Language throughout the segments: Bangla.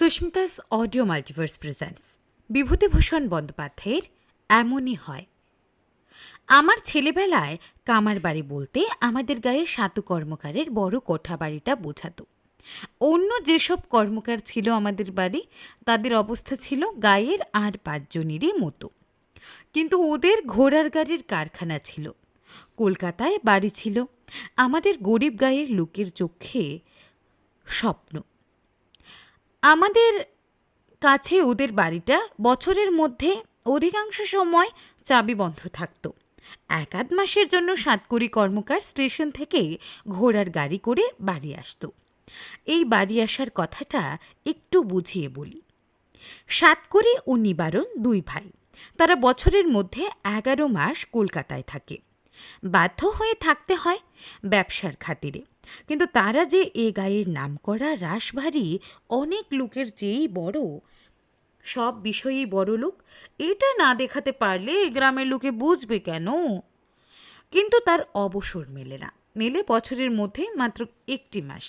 Susmita's audio multiverse presents Bibhutibhushan বন্দ্যোপাধ্যায়ের এমনই হয়। আমার ছেলেবেলায় কামার বাড়ি বলতে আমাদের গায়ে সাতু কর্মকারের বড় কোঠা বাড়িটা বোঝাতো। অন্য যেসব কর্মকার ছিল আমাদের বাড়ি, তাদের অবস্থা ছিল গায়ের আর 5 জনেরই মতো। কিন্তু ওদের ঘোড়ার গাড়ির কারখানা ছিল, কলকাতায় বাড়ি ছিল। আমাদের গরিব গায়ের লোকের চোখে স্বপ্ন। আমাদের কাছে ওদের বাড়িটা বছরের মধ্যে অধিকাংশ সময় চাবি বন্ধ থাকত। 1-8 মাসের জন্য সাতকড়ি কর্মকার স্টেশন থেকে ঘোড়ার গাড়ি করে বাড়ি আসতো। এই বাড়ি আসার কথাটা একটু বুঝিয়ে বলি। সাতকড়ি ও নিবারণ 2 ভাই। তারা বছরের মধ্যে 11 মাস কলকাতায় থাকে। বাধ্য হয়ে থাকতে হয় ব্যবসার খাতিরে। কিন্তু তারা যে এ গায়ের নামকরা রাশভারী অনেক লোকের চেয়েই বড়, সব বিষয়েই বড় লোক, এটা না দেখাতে পারলে গ্রামের লোকে বুঝবে কেন? কিন্তু তার অবসর মেলে না, মেলে বছরের মধ্যে মাত্র 1টি মাস।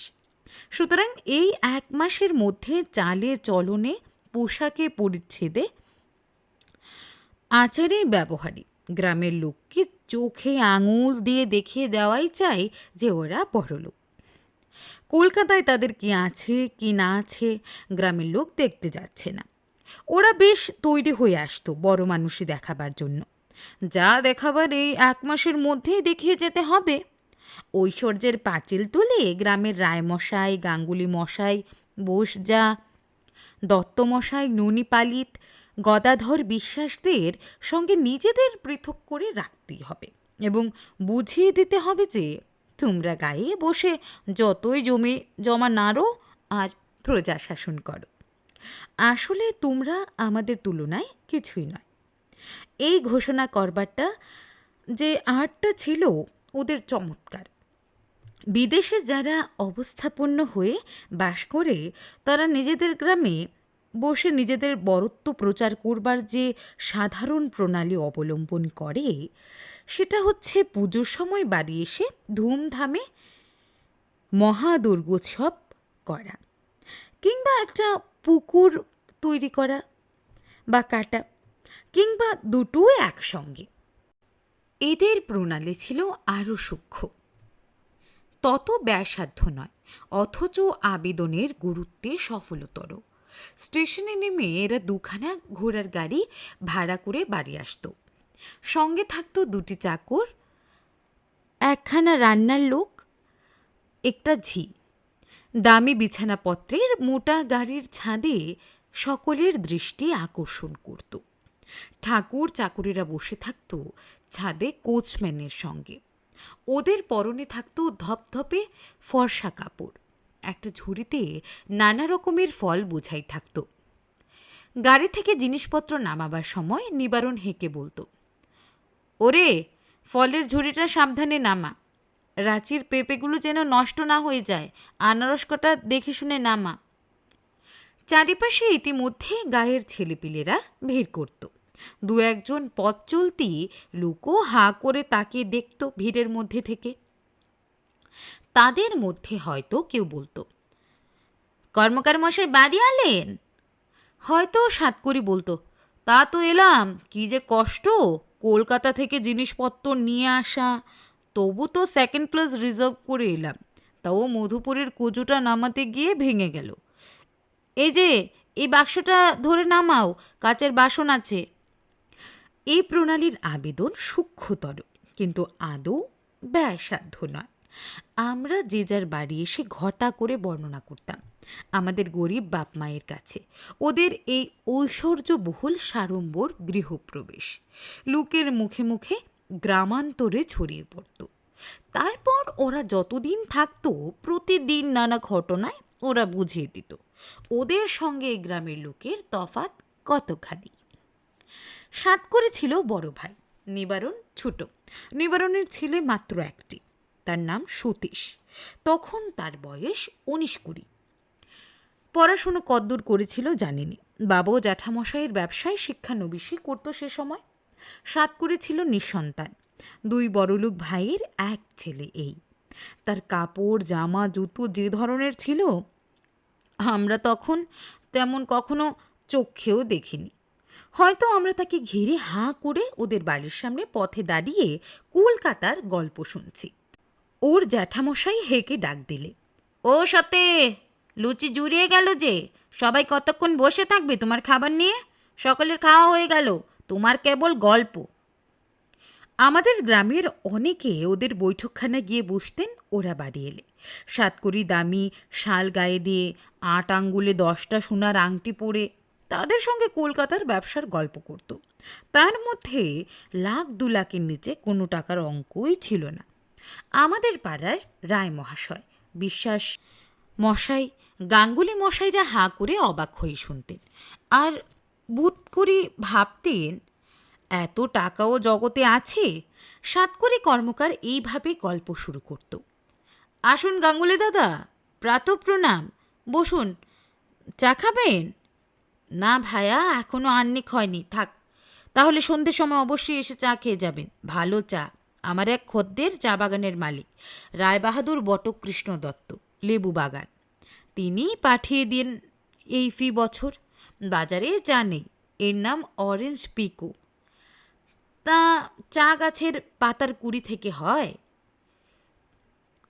সুতরাং এই 1 মাসের মধ্যে চালে চলনে, পোশাকে পরিচ্ছেদে, আচারে ব্যবহারে গ্রামের লোককে চোখে আঙুল দিয়ে দেখিয়ে দেওয়াই চাই যে ওরা বড়লোক। কলকাতায় তাদের কি আছে কি না আছে গ্রামের লোক দেখতে যাচ্ছে না। ওরা বেশ তৈরি হয়ে আসতো বড় মানুষই দেখাবার জন্য। যা দেখাবার এই 1 মাসের মধ্যেই দেখিয়ে যেতে হবে। ঐশ্বর্যের পাঁচিল তুলে গ্রামের রায়মশাই, গাঙ্গুলি মশাই, বোসজা, দত্তমশাই, ননী পালিত, গদাধর বিশ্বাসদের সঙ্গে নিজেদের পৃথক করে রাখতেই হবে এবং বুঝিয়ে দিতে হবে যে তোমরা গায়ে বসে যতই জমা নাড়ো আর প্রজা শাসন করো, আসলে তোমরা আমাদের তুলনায় কিছুই নয়। এই ঘোষণা করবারটা যে আর্টটা ছিল ওদের চমৎকার। বিদেশে যারা অবস্থাপন্ন হয়ে বাস করে, তারা নিজেদের গ্রামে বসে নিজেদের বরত্ব প্রচার করবার যে সাধারণ প্রণালী অবলম্বন করে, সেটা হচ্ছে পুজোর সময় বাড়ি এসে ধুমধামে মহাদুর্গোৎসব করা, কিংবা একটা পুকুর তৈরি করা বা কাটা, কিংবা দুটোই একসঙ্গে। এদের প্রণালী ছিল আরও সূক্ষ্ম, তত ব্যয়সাধ্য নয়, অথচ আবেদনের গুরুত্বে সফলতর। স্টেশনে নেমে এরা 2খানা ঘোড়ার গাড়ি ভাড়া করে বাড়ি আসতো। সঙ্গে থাকতো 2টি চাকর, 1খানা রান্নার লোক, একটা ঝি। দামি বিছানাপত্রের মোটা গাড়ির ছাদে সকলের দৃষ্টি আকর্ষণ করত। ঠাকুর চাকুরেরা বসে থাকত ছাদে কোচম্যানের সঙ্গে। ওদের পরনে থাকতো ধপধপে ফর্সা কাপড়। একটা ঝুড়িতে নানা রকমের ফল বোঝাই থাকত। গাড়ি থেকে জিনিসপত্র নামাবার সময় নিবারণ হেঁকে বলতো, ওরে, ফলের ঝুড়িটা সাবধানে নামা, রাঁচির পেঁপেগুলো যেন নষ্ট না হয়ে যায়, আনারস কটা দেখে শুনে নামা। চারিপাশে ইতিমধ্যে গায়ের ছেলেপিলেরা ভিড় করত। 2-1 জন পথ চলতি লোকও হাঁ করে তাকিয়ে দেখত ভিড়ের মধ্যে থেকে। তাদের মধ্যে হয়তো কেউ বলতো, কর্মকার মশাই বাড়ি আলেন? হয়তো সাতকড়ি বলতো, তা তো এলাম, কি যে কষ্ট কলকাতা থেকে জিনিসপত্র নিয়ে আসা, তবু তো 2nd ক্লাস রিজার্ভ করে এলাম, তাও মধুপুরের কুজোটা নামাতে গিয়ে ভেঙে গেল। এই যে, এই বাক্সটা ধরে নামাও, কাচের বাসন আছে। এই প্রণালীর আবেদন সূক্ষ্মতর, কিন্তু আদৌ ব্যয়সাধ্য নয়। আমরা যে যার বাড়ি এসে ঘটা করে বর্ণনা করতাম আমাদের গরিব বাপ মায়ের কাছে ওদের এই ঐশ্বর্যবহুল সাড়ম্বর গৃহপ্রবেশ। লোকের মুখে মুখে গ্রামান্তরে ছড়িয়ে পড়ত। তারপর ওরা যতদিন থাকতো প্রতিদিন নানা ঘটনায় ওরা বুঝিয়ে দিত ওদের সঙ্গে গ্রামের লোকের তফাৎ কতখানি। সাতকড়ি ছিল বড় ভাই, নিবারণ ছোট। নিবারণের ছেলে মাত্র 1টি, তার নাম সতীশ। তখন তার বয়স 19-20। পড়াশুনো কদ্দূর করেছিল জানিনি। বাবা ও জ্যাঠামশাইয়ের ব্যবসায় শিক্ষানবিশই করতো সে সময়। সাতকড়ি ছিল নিঃসন্তান। 2 বড়লোক ভাইয়ের 1 ছেলে। এই তার কাপড় জামা জুতো যে ধরনের ছিল, আমরা তখন তেমন কখনো চোখেও দেখিনি। হয়তো আমরা তাকে ঘিরে হাঁ করে ওদের বাড়ির সামনে পথে দাঁড়িয়ে কলকাতার গল্প শুনছি। ওর জ্যাঠামশাই হেঁকে ডাক দিলে, ও সতে, লুচি জুড়িয়ে গেল যে, সবাই কতক্ষণ বসে থাকবে তোমার খাবার নিয়ে? সকলের খাওয়া হয়ে গেল, তোমার কেবল গল্প। আমাদের গ্রামের অনেকে ওদের বৈঠকখানায় গিয়ে বসতেন ওরা বাড়ি এলে। সাতকড়ি দামি শাল গায়ে দিয়ে ৮ আঙ্গুলে 10টা সোনার আংটি পরে তাদের সঙ্গে কলকাতার ব্যবসার গল্প করত। তার মধ্যে 1,00,000 2 লাখের নিচে কোনো টাকার অঙ্কই ছিল না। আমাদের পাড়ার রায় মহাশয়, বিশ্বাস মশাই, গাঙ্গুলি মশাইরা হাঁ করে অবাক হয়ে শুনতেন আর বোধ করে ভাবতেন এত টাকাও জগতে আছে। সাতকড়ি কর্মকার এইভাবে গল্প শুরু করত। আসুন গাঙ্গুলি দাদা, প্রাতঃ প্রণাম, বসুন, চা খাবেন? না ভায়া, এখনো আহ্নিক হয়নি, থাক। তাহলে সন্ধ্যের সময় অবশ্যই এসে চা খেয়ে যাবেন, ভালো চা। আমার এক খদ্দের চা বাগানের মালিক রায়বাহাদুর বটকৃষ্ণ দত্ত, লেবু বাগান, তিনি পাঠিয়ে দিন এই ফি বছর। বাজারে চা নেই, এর নাম অরেঞ্জ পিকো। তা চা গাছের পাতার কুড়ি থেকে হয়।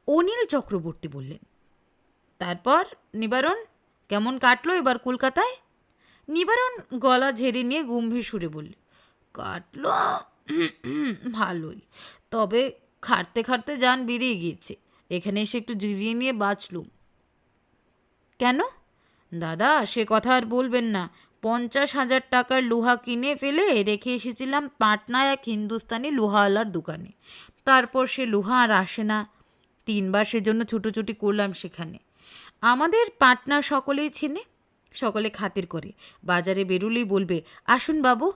অনিল চক্রবর্তী বললেন, তারপর নিবারণ কেমন কাটলো এবার কলকাতায়? নিবারণ গলা ঝেড়ে নিয়ে গম্ভীর সুরে বলল, কাটলো ভালোই, তবে খাটতে খাটতে যান বেরিয়ে গিয়েছে। এখানে এসে একটু জিরিয়ে নিয়ে বাঁচলুম। কেন দাদা, সে কথা আর বলবেন না। 50,000 টাকার লোহা কিনে ফেলে রেখে এসেছিলাম পাটনায় এক হিন্দুস্তানি লোহাওয়ালার দোকানে। তারপর সে লোহা আর আসে না। 3বার সেজন্য ছুটোছুটি করলাম সেখানে। আমাদের পাটনার সকলেই চেনে, সকলে খাতির করে। বাজারে বেরুলেই বলবে, আসুন বাবু।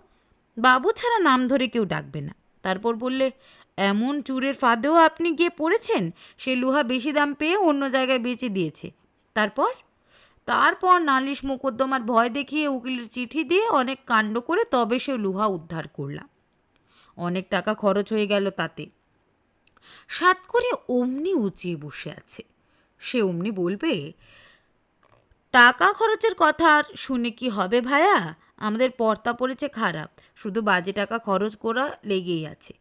বাবু ছাড়া নাম ধরে কেউ ডাকবে না। তারপর বললে, এমন চুরের ফাঁদেও আপনি গিয়ে পড়েছেন? সে লোহা বেশি দাম পেয়ে অন্য জায়গায় বেচে দিয়েছে। তারপর নালিশ মোকদ্দমার ভয় দেখিয়ে উকিলের চিঠি দিয়ে অনেক কাণ্ড করে তবে সে লোহা উদ্ধার করলাম। অনেক টাকা খরচ হয়ে গেল তাতে। সাতকড়ি অমনি উঁচিয়ে বসে আছে। সে অমনি বলবে, টাকা খরচের কথা আর শুনে কি হবে ভায়া? আমাদের পর্তা পড়েছে খারাপ, শুধু বাজে টাকা খরচ করা লেগেই আছে।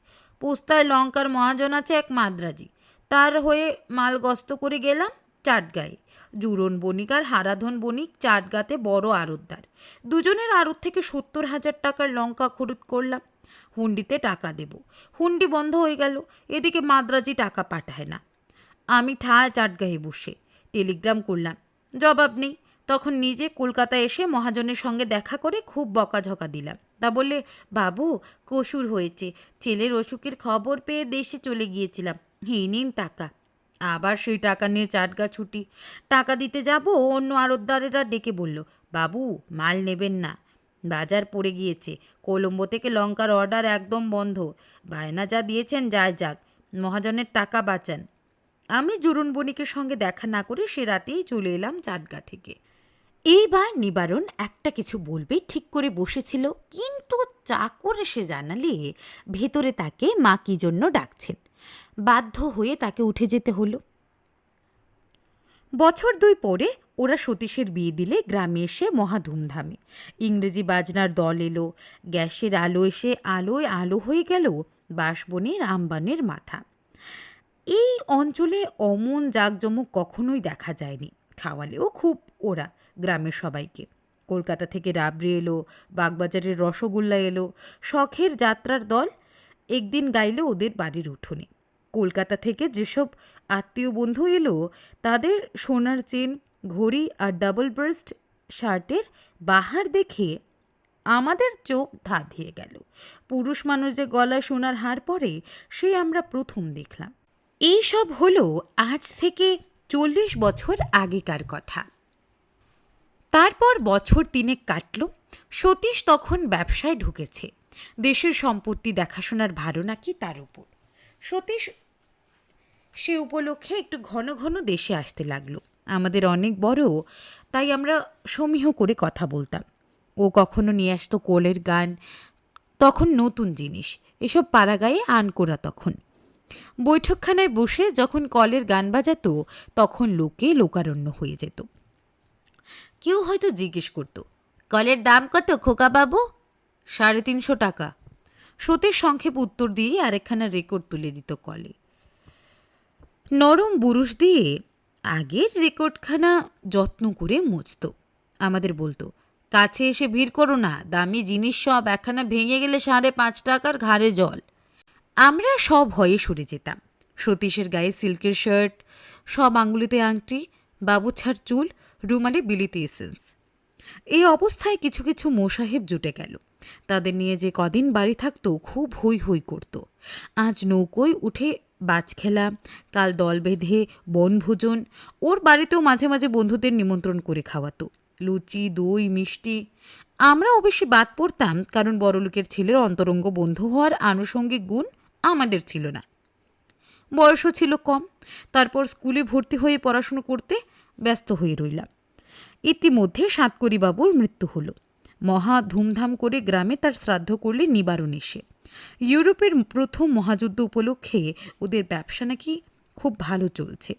পোস্তায় লঙ্কার মহাজন আছে এক মাদ্রাজি, তার হয়ে মাল গস্ত করে গেলাম চাটগাঁয়ে। জুরন বণিক আর হারাধন বণিক চাটগাঁতে বড় আড়তদার। দুজনের আড়ত থেকে 70,000 টাকার লঙ্কা খরিদ করলাম। হুন্ডিতে টাকা দেব, হুন্ডি বন্ধ হয়ে গেল। এদিকে মাদ্রাজি টাকা পাঠায় না। আমি ঠায় চাটগাঁয়ে বসে টেলিগ্রাম করলাম, জবাব নেই। তখন নিজে কলকাতায় এসে মহাজনের সঙ্গে দেখা করে খুব বকাঝকা দিলাম। তা বললে, বাবু কসুর হয়েছে, ছেলের অসুখের খবর পেয়ে দেশে চলে গিয়েছিলাম, এই নিন টাকা। আবার সেই টাকা নিয়ে চাটগাঁ ছুটি। টাকা দিতে যাব, অন্য আড়তদারেরা ডেকে বলল, বাবু মাল নেবেন না, বাজার পড়ে গিয়েছে। কলম্বো থেকে লঙ্কার অর্ডার একদম বন্ধ। বায়না যা দিয়েছেন যায় যাক, মহাজনের টাকা বাঁচান। আমি জুরন বণিকের সঙ্গে দেখা না করে সে রাতেই চলে এলাম চাটগাঁ থেকে। এইবার নিবারণ একটা কিছু বলবে ঠিক করে বসেছিল, কিন্তু চাকর এসে জানালে ভেতরে তাকে মা কি জন্য ডাকছেন। বাধ্য হয়ে তাকে উঠে যেতে হলো। বছর 2 পরে ওরা সতীশের বিয়ে দিলে গ্রামে এসে মহা ধুমধামে। ইংরেজি বাজনার দল এলো, গ্যাসের আলো এসে আলোয় আলো হয়ে গেল বাঁশবনের আম্বানের মাথা। এই অঞ্চলে অমন জাঁকজমক কখনোই দেখা যায়নি। খাওয়ালেও খুব ওরা গ্রামের সবাইকে। কলকাতা থেকে রাবড়ি এলো, বাগবাজারের রসগোল্লা এলো, শখের যাত্রার দল একদিন গাইল ওদের বাড়ির উঠোনে। কলকাতা থেকে যেসব আত্মীয় বন্ধু এলো তাদের সোনার চেন, ঘড়ি আর ডাবল ব্রেস্ট শার্টের বাহার দেখে আমাদের চোখ ধাঁধিয়ে গেল। পুরুষ মানুষ যে গলায় সোনার হার পরে সে আমরা প্রথম দেখলাম। এই সব হলো আজ থেকে 40 বছর আগেকার কথা। তারপর বছর 3 কাটল। সতীশ তখন ব্যবসায় ঢুকেছে। দেশের সম্পত্তি দেখাশোনার ভারও নাকি তার উপর। সতীশ সে উপলক্ষে একটু ঘন ঘন দেশে আসতে লাগলো। আমাদের অনেক বড়, তাই আমরা সমীহ করে কথা বলতাম। ও কখনো নিয়ে আসতো কোলের গান, তখন নতুন জিনিস, এসব পাড়া গায়ে আনকোরা। তখন বৈঠকখানায় বসে যখন কলের গান বাজাতো তখন লোকে লোকারণ্য হয়ে যেত। কেউ হয়তো জিজ্ঞেস করত, কলের দাম কত খোকা বাবু? 350 টাকা। সতীশ সংক্ষেপ উত্তর দিয়ে আরেকখানা রেকর্ড তুলে দিত কলে। নরম বুরুশ দিয়ে আগের রেকর্ডখানা যত্ন করে মুছত। আমাদের বলতো, কাছে এসে ভিড় করো না, দামি জিনিস সব, একখানা ভেঙে গেলে 5.5 টাকার ঘাড়ে জল। আমরা সব ভয়ে সরে যেতাম। সতীশের গায়ে সিল্কের শার্ট, সব আঙুলিতে আংটি, বাবুছার চুল, রুমালে বিলিতি এসেন্স। এই অবস্থায় কিছু কিছু মোসাহেব জুটে গেল। তাদের নিয়ে যে কদিন বাড়ি থাকতো খুব হই হই করত। আজ নৌকোয় উঠে বাজ খেলা, কাল দল বেঁধে বনভোজন। ওর বাড়িতেও মাঝে মাঝে বন্ধুদের নিমন্ত্রণ করে খাওয়াতো, লুচি, দই, মিষ্টি। আমরা অবশ্যই বাদ পড়তাম, কারণ বড়লোকের ছেলের অন্তরঙ্গ বন্ধু হওয়ার আনুষঙ্গিক গুণ আমাদের ছিল না। বয়সও ছিল কম। তারপর স্কুলে ভর্তি হয়ে পড়াশুনো করতে ব্যস্ত হয়ে রইলাম। ইতিমধ্যে সাতকড়িবাবুর মৃত্যু হলো। মহা ধুমধাম করে গ্রামে তার শ্রাদ্ধ করলে নিবারণ এসে। ইউরোপের প্রথম মহাযুদ্ধ উপলক্ষে ওদের ব্যবসা নাকি খুব ভালো চলছে,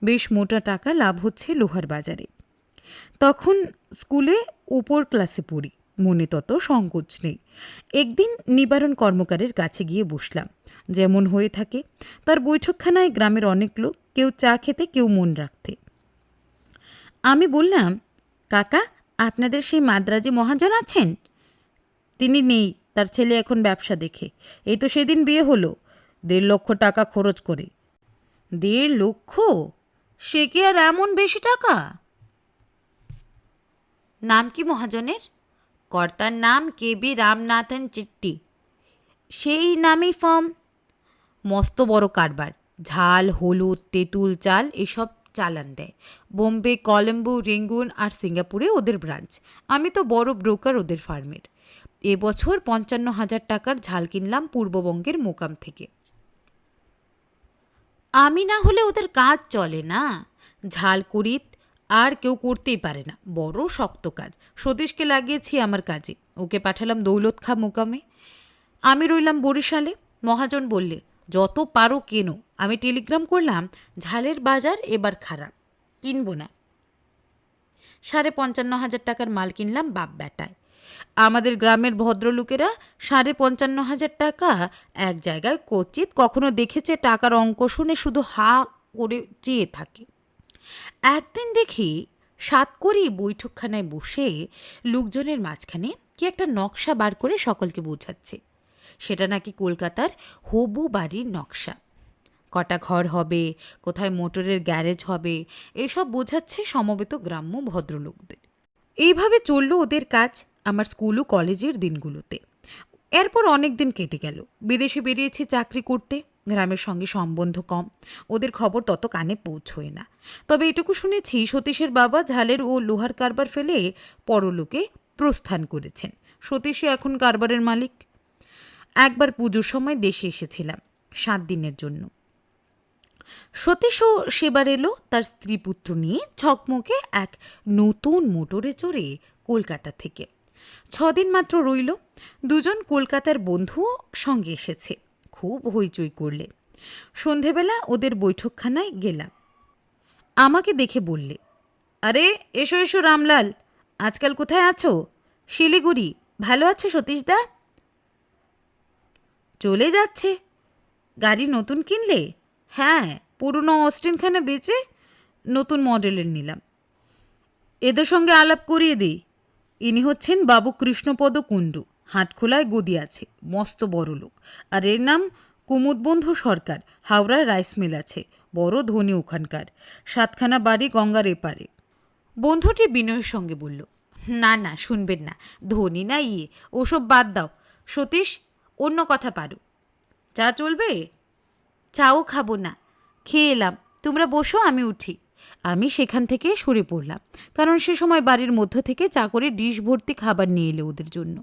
বেশ মোটা টাকা লাভ হচ্ছে লোহার বাজারে। তখন স্কুলে উপর ক্লাসে পড়ি, মনে তত সংকোচ নেই। একদিন নিবারণ কর্মকারের কাছে গিয়ে বসলাম, যেমন হয়ে থাকে। তার বৈঠকখানায় গ্রামের অনেক লোক, কেউ চা খেতে, কেউ মন রাখতে। আমি বললাম, কাকা, আপনাদের সেই মাদ্রাজি মহাজন আছেন? তিনি নেই, তার ছেলে এখন ব্যবসা দেখে। এই তো সেদিন বিয়ে হলো, 1.5 লক্ষ টাকা খরচ করে। 1.5 লক্ষ? সে কি আর এমন বেশি টাকা? নাম কি মহাজনের? কর্তার নাম KB রামনাথন চেট্টি। সেই নামেই ফার্ম। মস্ত বড় কারবার। ঝাল, হলুদ, তেঁতুল চাল এসব চালান দেয়। বোম্বে, কলম্বো, রেঙ্গুন আর সিঙ্গাপুরে ওদের ব্রাঞ্চ। আমি তো বড় ব্রোকার ওদের ফার্মের। এবছর 55,000 টাকার ঝাল কিনলাম পূর্ববঙ্গের মোকাম থেকে। আমি না হলে ওদের কাজ চলে না। ঝাল করিত আর কেউ করতেই পারে না, বড় শক্ত কাজ। সতীশকে লাগিয়েছি আমার কাজে, ওকে পাঠালাম দৌলত খা মোকামে। আমি রইলাম বরিশালে। মহাজন বললে, যত পারো কেনো। আমি টেলিগ্রাম করলাম, ঝালের বাজার এবার খারাপ, কিনবো না। 55,500 টাকার মাল কিনলাম বাপ বেটায়। আমাদের গ্রামের ভদ্রলোকেরা 55,500 টাকা এক জায়গায় কচিত কখনো দেখেছে, টাকার অঙ্ক শুনে শুধু হা করে চেয়ে থাকে। একদিন দেখি সাতকড়ি বৈঠকখানায় বসে লোকজনের মাঝখানে কি একটা নকশা বার করে সকলকে বোঝাচ্ছে। সেটা নাকি কলকাতার হবু বাড়ির নকশা। কটা ঘর হবে, কোথায় মোটরের গ্যারেজ হবে, এসব বোঝাচ্ছে সমবেত গ্রাম্য ভদ্রলোকদের। এইভাবে চলল ওদের কাজ আমার স্কুল ও কলেজের দিনগুলোতে। এরপর অনেক দিন কেটে গেল। বিদেশে বেরিয়েছি চাকরি করতে, গ্রামের সঙ্গে সম্বন্ধ কম, ওদের খবর তত কানে পৌঁছয় না। তবে এটুকু শুনেছি, সতীশের বাবা ঝালের ও লোহার কারবার ফেলে পরলোকে প্রস্থান করেছেন। সতীশই এখন কারবারের মালিক। একবার পুজোর সময় দেশে এসেছিলাম 7 দিনের জন্য। সতীশও সেবার এলো তার স্ত্রী পুত্র নিয়ে ঝকমকে এক নতুন মোটরে চড়ে কলকাতা থেকে। 6 দিন মাত্র রইল। দুজন কলকাতার বন্ধুও সঙ্গে এসেছে। খুব হইচই করলে। সন্ধেবেলা ওদের বৈঠকখানায় গেলাম। আমাকে দেখে বললে, আরে এসো এসো রামলাল, আজকাল কোথায় আছো? শিলিগুড়ি। ভালো আছো সতীশদা? চলে যাচ্ছে। গাড়ি নতুন কিনলে? হ্যাঁ, পুরনো অস্টিনখানা বেচে নতুন মডেলের নিলাম। এদের সঙ্গে আলাপ করিয়ে দিই। ইনি হচ্ছেন বাবু কৃষ্ণপদ কুণ্ডু, হাটখোলায় গদি আছে, মস্ত বড় লোক। আর এর নাম কুমুদবন্ধু সরকার, হাওড়ায় রাইস মিল আছে, বড় ধনী ওখানকার, 7খানা বাড়ি গঙ্গার এপারে। বন্ধুটি বিনয়ের সঙ্গে বলল, না না, শুনবেন না, ধনী না ইয়ে, ওসব বাদ দাও সতীশ, অন্য কথা পারো। চা চলবে? চাও খাবো না, খেয়ে এলাম, তোমরা বসো, আমি উঠি। আমি সেখান থেকে সরে পড়লাম, কারণ সে সময় বাড়ির মধ্য থেকে চা করে ডিশ ভর্তি খাবার নিয়ে এলে ওদের জন্য।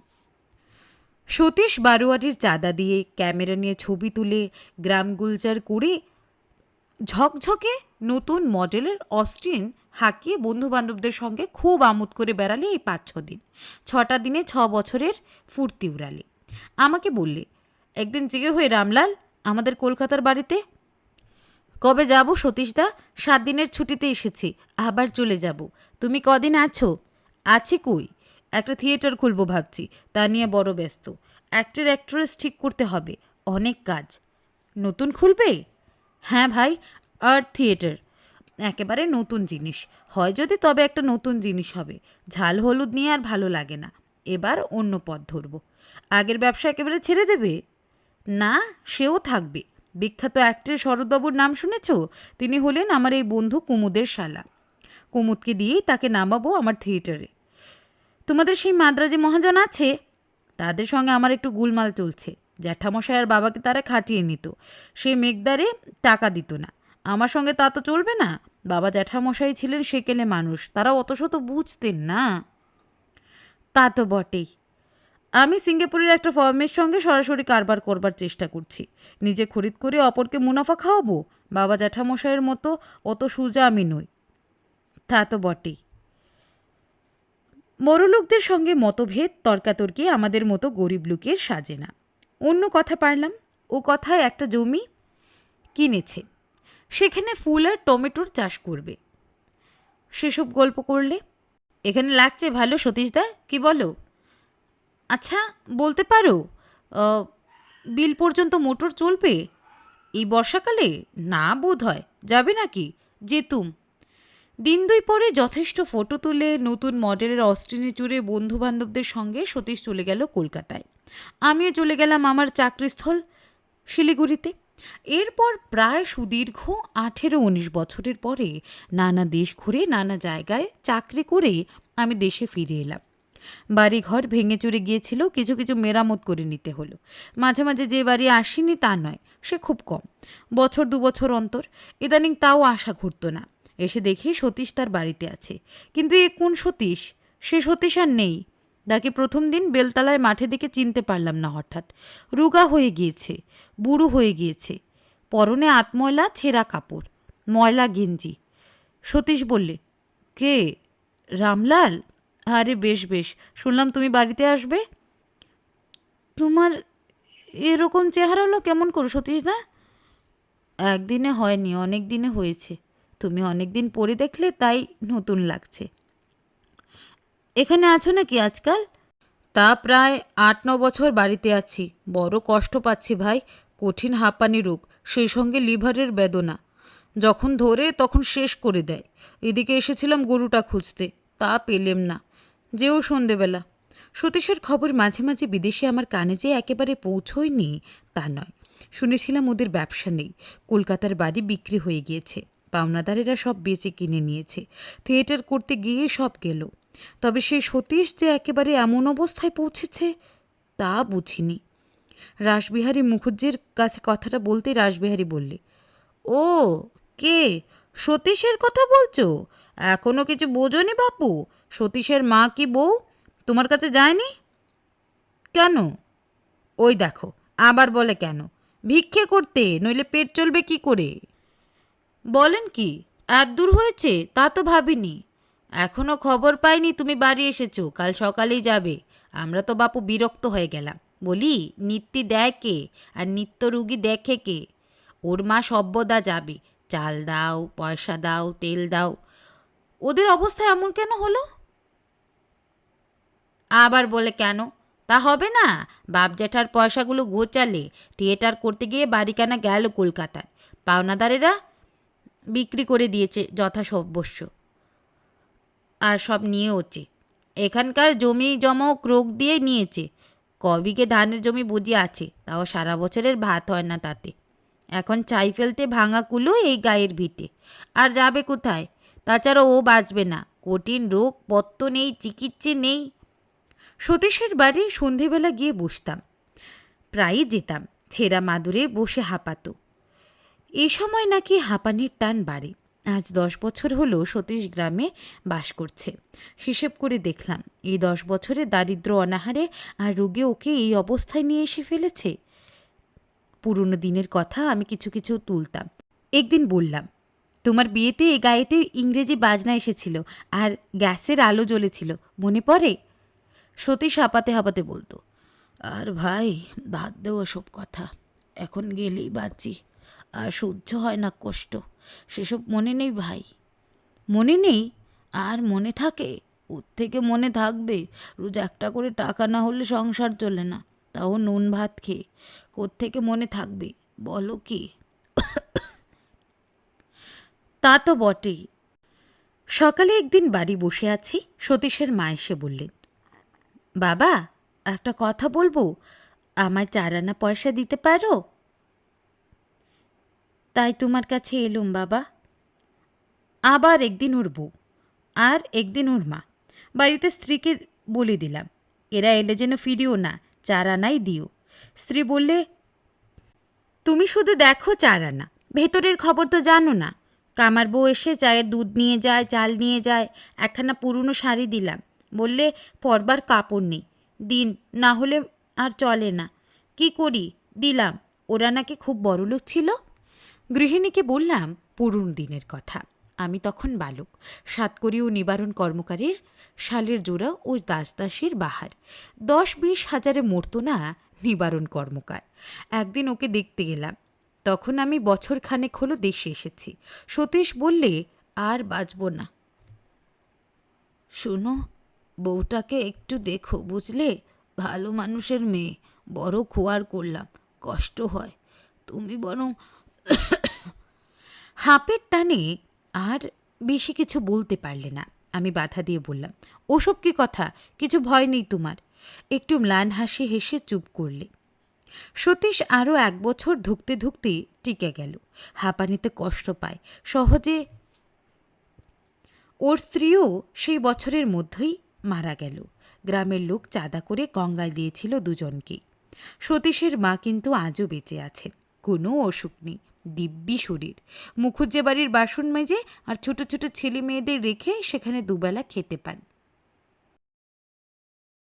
সতীশ বারোয়ারির চাঁদা দিয়ে ক্যামেরা নিয়ে ছবি তুলে গ্রাম গুলজার করে ঝকঝকে নতুন মডেলের অস্টিন হাঁকিয়ে বন্ধুবান্ধবদের সঙ্গে খুব আমোদ করে বেড়ালে এই 5-6 দিন। 6টা দিনে 6 বছরের ফুর্তি উড়ালে। আমাকে বললে, একদিন জেগে হয়ে রামলাল আমাদের কলকাতার বাড়িতে। কবে যাব সতীশদা? 7 দিনের ছুটিতে এসেছি, আবার চলে যাব। তুমি কদিন আছো? আছি কই, একটা থিয়েটার খুলবো ভাবছি, তা নিয়ে বড় ব্যস্ত। অ্যাক্টর অ্যাক্ট্রেস ঠিক করতে হবে, অনেক কাজ। নতুন খুলবে? হ্যাঁ ভাই, আর্ট থিয়েটার। একেবারে নতুন জিনিস হয় যদি, তবে একটা নতুন জিনিস হবে। ঝাল হলুদ নিয়ে আর ভালো লাগে না, এবার অন্য পথ ধরব। আগের ব্যবসা একেবারে ছেড়ে দেবে? না, সেও থাকবে। বিখ্যাত অ্যাক্টর শরৎবাবুর নাম শুনেছ? তিনি হলেন আমার এই বন্ধু কুমুদের শালা। কুমুদকে দিয়েই তাকে নামাবো আমার থিয়েটারে। তোমাদের সেই মাদ্রাজি মহাজন আছে, তাদের সঙ্গে আমার একটু গুলমাল চলছে। জ্যাঠামশাই আর বাবাকে তারা খাটিয়ে নিত, সে মেঘদারে টাকা দিত না। আমার সঙ্গে তা তো চলবে না। বাবা জ্যাঠামশাই ছিলেন সেকেলে মানুষ, তারা অত শত বুঝতেন না। তা তো বটেই। আমি সিঙ্গাপুরের একটা ফার্মের সঙ্গে সরাসরি কারবার করবার চেষ্টা করছি। নিজে খরিদ করে অপরকে মুনাফা খাওয়াবো? বাবা জ্যাঠামশাইয়ের মতো অত সোজা আমি নই। তা তো বটেই। বড়লোকদের সঙ্গে মতভেদ তর্কাতর্কি আমাদের মতো গরিব লোকের সাজে না। অন্য কথা পারলাম, ও কথায় একটা জমি কিনেছে, সেখানে ফুল আর টমেটোর চাষ করবে। সেসব গল্প করলে এখানে লাগছে ভালো সতীশদা, কি বলো? আচ্ছা, বলতে পারো বিল পর্যন্ত মোটর চলবে এই বর্ষাকালে? না বোধ হয়, যাবে নাকি? যেতুম। দিন 2 পরে যথেষ্ট ফটো তুলে নতুন মডেলের অস্টিনে চড়ে বন্ধুবান্ধবদের সঙ্গে সতীশ চলে গেল কলকাতায়। আমিও চলে গেলাম আমার চাকরিস্থল শিলিগুড়িতে। এরপর প্রায় সুদীর্ঘ 18-19 বছরের পরে নানা দেশ ঘুরে নানা জায়গায় চাকরি করে আমি দেশে ফিরে এলাম। বাড়ি ঘর ভেঙে চুরে গিয়েছিল, কিছু কিছু মেরামত করে নিতে হলো। মাঝে মাঝে যে বাড়ি আসেনি তা নয়, সে খুব কম, বছর 2 বছর অন্তর। ইদানিং তাও আশা ঘুরত না। এসে দেখি সতীশ তার বাড়িতে আছে, কিন্তু এ কোন সতীশ? সে সতীশ আর নেই। তাকে প্রথম দিন বেলতলায় মাঠে দেখে চিনতে পারলাম না। হঠাৎ রুগা হয়ে গিয়েছে, বুড়ো হয়ে গিয়েছে, পরনে আতময়লা ছেঁড়া কাপড়, ময়লা গেঞ্জি। সতীশ বললে, কে? রামলাল? আরে বেশ বেশ, শুনলাম তুমি বাড়িতে আসবে। তোমার এরকম চেহারা হলো কেমন করে সতীশ না? একদিনে হয়নি, অনেক দিনে হয়েছে। তুমি অনেক দিন পরে দেখলে তাই নতুন লাগছে। এখানে আছো নাকি আজকাল? তা প্রায় 8-9 বছর বাড়িতে আছি। বড় কষ্ট পাচ্ছি ভাই, কঠিন হাঁপানি রোগ, সেই সঙ্গে লিভারের বেদনা। যখন ধরে তখন শেষ করে দেয়। এদিকে এসেছিলাম গরুটা খুঁজতে, তা পেলেম না, যেও সন্ধেবেলা। সতীশের খবর মাঝে মাঝে বিদেশে আমার কানে যে একেবারে পৌঁছয়নি তা নয়। শুনেছিলাম ওদের ব্যবসা নেই, কলকাতার বাড়ি বিক্রি হয়ে গিয়েছে, পাওনাদারেরা সব বেচে কিনে নিয়েছে, থিয়েটার করতে গিয়ে সব গেল। তবে সেই সতীশ যে একেবারে এমন অবস্থায় পৌঁছেছে তা বুঝিনি। রাসবিহারী মুখুজ্জের কাছে কথাটা বলতে রাসবিহারী বললে, ও কে? সতীশের কথা বলছো? এখনো কিছু বোঝোনি বাপু? সতীশের মা কি বউ তোমার কাছে যায়নি? কেন? ওই দেখো, আবার বলে কেন? ভিক্ষে করতে, নইলে পেট চলবে কি করে? বলেন কি, এত দূর হয়েছে? তা তো ভাবিনি। এখনো খবর পাইনি তুমি বাড়ি এসেছো, কাল সকালেই যাবে। আমরা তো বাপু বিরক্ত হয়ে গেলাম। বলি, নিত্যি দেয় কে আর নিত্য রুগী দেখে কে? ওর মা সব্যদা যাবে, চাল দাও, পয়সা দাও, তেল দাও। ওদের অবস্থা এমন কেন হলো? আবার বলে কেন? তা হবে না, বাপ জ্যাঠার পয়সাগুলো গোচালে থিয়েটার করতে গিয়ে বাড়িখানা গেল কলকাতায়, পাওনাদারেরা বিক্রি করে দিয়েছে যথাসব্যস্য, আর সব নিয়েওছে। এখানকার জমি জমক রোগ দিয়ে নিয়েছে। কবিকে ধানের জমি বুঝি আছে, তাও সারা বছরের ভাত হয় না তাতে। এখন চাই ফেলতে ভাঙা কুলো এই গায়ের ভিটে, আর যাবে কোথায়? তাছাড়া ও বাঁচবে না, কঠিন রোগ, পত্ত নেই, চিকিৎসে নেই। সতীশের বাড়ি সন্ধেবেলা গিয়ে বসতাম, প্রায়ই যেতাম। ছেঁড়া মাদুরে বসে হাঁপাতো। এই সময় নাকি হাঁপানির টান বাড়ে। আজ 10 বছর হলো সতীশ গ্রামে বাস করছে। হিসেব করে দেখলাম, এই 10 বছরে দারিদ্র, অনাহারে আর রোগে ওকে এই অবস্থায় নিয়ে এসে ফেলেছে। পুরনো দিনের কথা আমি কিছু কিছু তুলতাম। একদিন বললাম, তোমার বিয়েতে এই গায়েতে ইংরেজি বাজনা এসেছিল আর গ্যাসের আলো জ্বলেছিল, মনে পড়ে? সতীশ হাঁপাতে হাঁপাতে বলতো, আর ভাই বাদ দেও সব কথা, এখন গেলেই বাঁচি। আর সহ্য হয় না কষ্ট। সেসব মনে নেই ভাই। মনে নেই? আর মনে থাকে? ওর থেকে মনে থাকবে? রোজ একটা করে টাকা না হলে সংসার চলে না, তাও নুন ভাত খেয়ে। কোত্থেকে মনে থাকবে বলো কি? তা তো বটেই। সকালে একদিন বাড়ি বসে আছি, সতীশের মা এসে বললেন, বাবা একটা কথা বলবো, আমায় 4 আনা পয়সা দিতে পারো? তাই তোমার কাছে এলুম বাবা। আবার একদিন ওর বউ, আর একদিন ওর মা। বাড়িতে স্ত্রীকে বলে দিলাম, এরা এলে যেন ফিরিও না, 4 আনাই দিও। স্ত্রী বললে, তুমি শুধু দেখো 4 আনা, ভেতরের খবর তো জানো না। কামার বউ এসে চায়ের দুধ নিয়ে যায়, চাল নিয়ে যায়। একখানা পুরনো শাড়ি দিলাম, বললে পরবার কাপড় নেই, দিন না হলে আর চলে না। কি করি, দিলাম। ওরা নাকি খুব বড়লোক ছিল। গৃহিণীকে বললাম পুরনো দিনের কথা। আমি তখন বালক, সাতকড়ি ও নিবারণ কর্মকারীর শালের জোড়া ও দাসদাসীর বাহার। 10-20 হাজারে মরত না নিবারণ কর্মকার। একদিন ওকে দেখতে গেলাম, তখন আমি বছর খানেক হলো দেশে এসেছি। সতীশ বললে, আর বাঁচব না। শোনো, বউটাকে একটু দেখো বুঝলে, ভালো মানুষের মেয়ে, বড় খোয়ার করলাম, কষ্ট হয়। তুমি বরং হাঁপের টানে আর বেশি কিছু বলতে পারলে না। আমি বাধা দিয়ে বললাম, ওসব কি কথা, কিছু ভয় নেই তোমার। একটু ম্লান হাসি হেসে চুপ করলে। সতীশ আরও 1 বছর ধুকতে ধুকতে টিকে গেল। হাঁপানিতে কষ্ট পায় সহজে। ওর স্ত্রীও সেই বছরের মধ্যেই মারা গেল। গ্রামের লোক চাঁদা করে গঙ্গায় দিয়েছিল দুজনকেই। সতীশের মা কিন্তু আজও বেঁচে আছেন, কোনো অসুখ নেই, দিব্যি শরীর। মুখুজ্জে বাড়ির বাসন মেজে আর ছোট ছোট ছেলে মেয়েদের রেখে সেখানে দুবেলা খেতে পান।